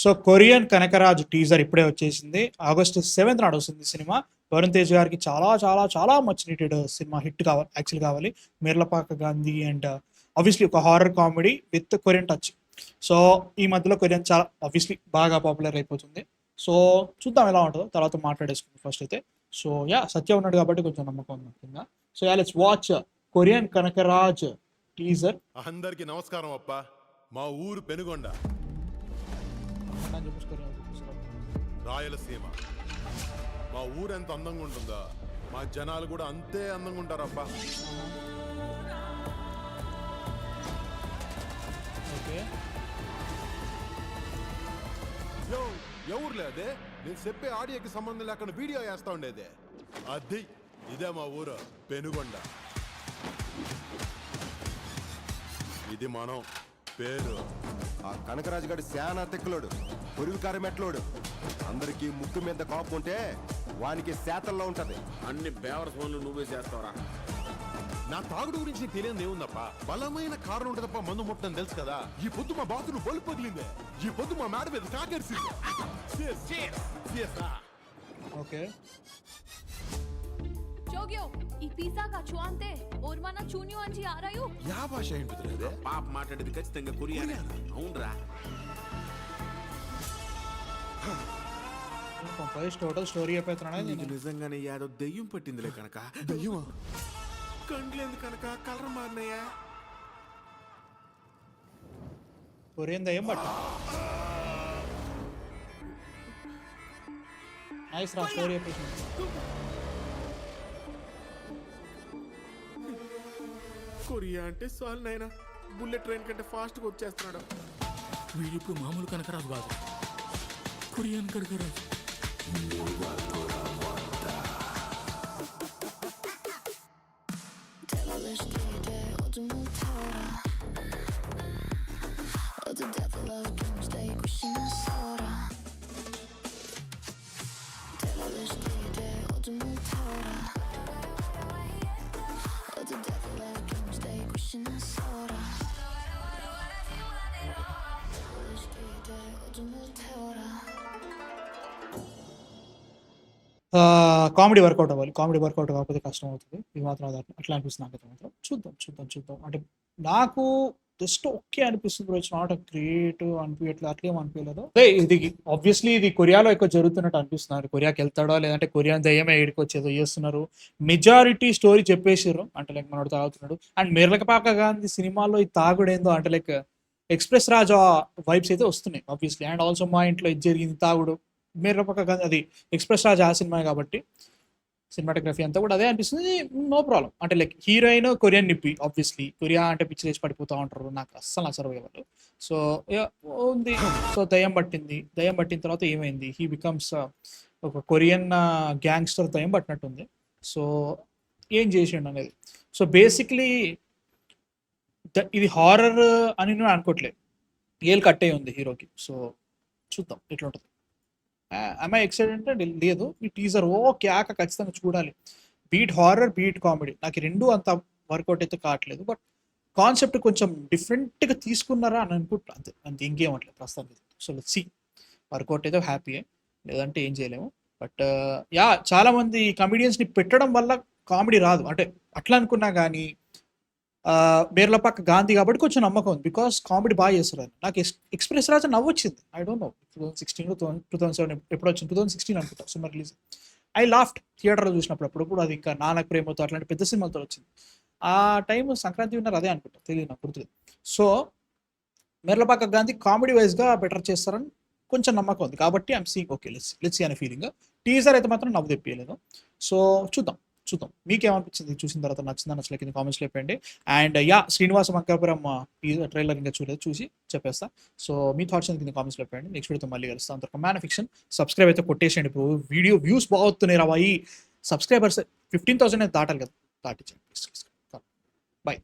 So Korean Kanakaraj teaser ఇప్పుడే వచ్చేసింది. August 7th నాడు వస్తుంది సినిమా. వరుణ్ తేజ్ గారికి చాలా చాలా చాలా మచ్ నీటెడ్ సినిమా, హిట్ కావాలి, యాక్చువల్ కావాలి. మేర్లపాక గాంధీ అండ్ ఆబ్వియస్లీ ఒక horror comedy with Korean touch. So ఈ మధ్యలో కొరియన్ చాలా ఆబ్వియస్లీ బాగా పాపులర్ అయిపోతుంది. సో చూద్దాం ఎలా ఉంటుందో, తర్వాత మాట్లాడేసుకుందాం ఫస్ట్ అయితే. సో యా, సత్య ఉన్నాడు కాబట్టి కొంచెం నమ్మకం ఉంది ముఖ్యంగా. So yeah, let's watch Korean Kanakaraj teaser. అందరికి నమస్కారం అప్ప. మా ఊరు పెనుగొండ, రాయలసీమ. మా ఊరు ఎంత అందంగా ఉంటుందో మా జనాలు కూడా అంతే అందంగా ఉంటారప్ప. ఎవరు లేదే, నేను చెప్పే ఆడియోకి సంబంధం లేకుండా వీడియో వేస్తా ఉండేదే. అది ఇదే మా ఊరు పెనుగొండ. ఇది మనం పేరు. ఆ కనకరాజు గారి శానా తెక్కులోడు, పొరుగు కారమెట్లోడు. అందరికి ముక్కు మీద కాపు ఉంటే వానికి శాతల్లో ఉంటది. అన్ని బేవర ఫోన్లు నువ్వే చేస్తావరా? నా తాగుడు గురించి తెలియదు ఏముందప్ప. బలమైన కారణం ఉంటదప్ప మందు ముట్టని తెలుసు కదా. ఈ పొద్దు మా బాతులు బలు పగిలిందే, ఈ పొద్దు మా మేడ మీద కాకేసింది. ఓకే, ఈ పిజ్జా కా చుయాంతే ఓర్మానా చూన్యూ అంజి ఆరాయు. యా భాష ఏంటిది? పాప మాట్లాడేది ఖచ్చితంగా కొరియన్. అవునరా, టోటల్ స్టోరీ చెప్పేస్తున్నాడు. నీకు నిజంగానే యాదో దెయ్యం పట్టిందిలే కనుక. దయ్యమా? కండ్లేదు కనుక కలర్ మారినాయా? కొరియన్ దయ్యం బట్ నైస్ రా, స్టోరీ చెప్పేసింది. కొరియా అంటే సాల్ నైనా, బుల్లెట్ ట్రైన్ కంటే ఫాస్ట్ గా వచ్చేస్తున్నాడు. వీడిప్పుడు మామూలు కనకరాజు కాదు, కొరియన్ కనకరాజు. కామెడీ వర్కౌట్ అవ్వాలి. కామెడీ వర్కౌట్ కాకపోతే కష్టం అవుతుంది. ఇది మాత్రం అట్లా అనిపిస్తుంది నాకైతే మాత్రం. చూద్దాం. అంటే నాకు జస్ట్ ఓకే అనిపిస్తుంది bro. It's not a great అనిపించట్లేదు, అట్లేం అనిపించలేదు. ఇది ఆబ్వియస్లీ ఇది కొరియాలో ఎక్కువ జరుగుతున్నట్టు అనిపిస్తున్నారు. కొరియాకి వెళ్తాడో లేదంటే కొరియా దయ్యమే ఏడికి వచ్చేదో చేస్తున్నారు. మెజారిటీ స్టోరీ చెప్పేసారు. అంటే లైక్ మనోడు తాగుతున్నాడు. అండ్ మేర్లపాక గాంధీ సినిమాలో ఈ తాగుడేందో అంటే లైక్ ఎక్స్ప్రెస్ రాజా వైబ్స్ అయితే వస్తున్నాయి ఆబ్వియస్లీ. అండ్ ఆల్సో మా ఇంట్లో ఇది జరిగింది తాగుడు. మేర్లపాక గాంధీ అది ఎక్స్ప్రెస్ రాజా ఆ సినిమా కాబట్టి సినిమాటోగ్రఫీ అంతా కూడా అదే అనిపిస్తుంది. No problem. అంటే లైక్ హీరోయిన్ కొరియన్ నిప్పి ఆబ్వియస్లీ. కొరియా అంటే పిచ్చి లేచి పడిపోతూ ఉంటారు, నాకు అస్సలు నచ్చరు వాళ్ళు. సో ఉంది. సో దయ్యం పట్టిన తర్వాత ఏమైంది, హీ బికమ్స్ ఒక కొరియన్ గ్యాంగ్స్టర్. దయ్యం పట్టినట్టుంది. సో ఏం చేసిండు అనేది. సో బేసిక్లీ ఇది హారర్ అని నేను అనుకోవట్లేదు. ఏలు కట్టే ఉంది హీరోకి. సో చూద్దాం ఎట్లా ఉంటుంది. ఐ ఎక్సైటెడ్ అంటే లేదు. ఈ టీజర్ ఓకే ఆక ఖచ్చితంగా చూడాలి. బీట్ హారర్, బీట్ కామెడీ, నాకు రెండు అంత వర్కౌట్ అయితే కావట్లేదు. బట్ కాన్సెప్ట్ కొంచెం డిఫరెంట్గా తీసుకున్నారా అని అనుకుంటున్నా, అంతే ఇంకేం అట్లేదు ప్రస్తుతానికి. సో లెట్స్ సీ, వర్కౌట్ అయితే హ్యాపీయే, లేదంటే ఏం చేయలేము. బట్ యా, చాలామంది కమెడియన్స్ని పెట్టడం వల్ల కామెడీ రాదు అంటే అట్లా అనుకున్నా కానీ మేర్లపాక గాంధీ కాబట్టి కొంచెం నమ్మకం ఉంది. బికాస్ కామెడీ బాగా చేస్తారు. నాకు ఎక్స్ప్రెస్ రాజా నవ్వు వచ్చింది. ఐ డోంట్ నో 2016 2007 ఎప్పుడు వచ్చింది, 2016 అనుకుంటా సినిమా రిలీజ్. ఐ లాఫ్ట్ థియేటర్లో చూసినప్పుడు. అప్పుడు అది ఇంకా నాన్నకు ప్రేమతో అట్లాంటి పెద్ద సినిమాలతో వచ్చింది. ఆ టైం సంక్రాంతి ఉన్నారు అదే అనుకుంటా, తెలియదు నాకు గుర్తులేదు. సో మేర్లపాక గాంధీ కామెడీ వైజ్గా బెటర్ చేస్తారని కొంచెం నమ్మకం ఉంది కాబట్టి ఐఎమ్ సీయింగ్ ఓకే లెట్స్ అనే ఫీలింగ్. టీజర్ అయితే మాత్రం నవ్వు తెప్పియలేదు. సో చూద్దాం. మీకేమనిపించింది చూసిన తర్వాత? నచ్చిందా నచ్చలేక కింద కామెంట్స్లో చెప్పండి. అండ్ యా, శ్రీనివాస మంకాపురం ట్రైలర్ ఇంకా చూసి చెప్పేస్తా. సో మీ థాట్స్ కింద కామెంట్స్లో చెప్పండి. నెక్స్ట్ వీడియోతో మళ్ళీ కలుస్తాను. అంతవరకు మ్యాన్ ఫిక్షన్ సబ్స్క్రైబ్ అయితే కొట్టేసేయండి. ఇప్పుడు వీడియో వ్యూస్ బాగుతున్నాయి రావాయి. సబ్స్క్రైబర్స్ 15,000 దాటాలి కదా, దాటించండి. బై.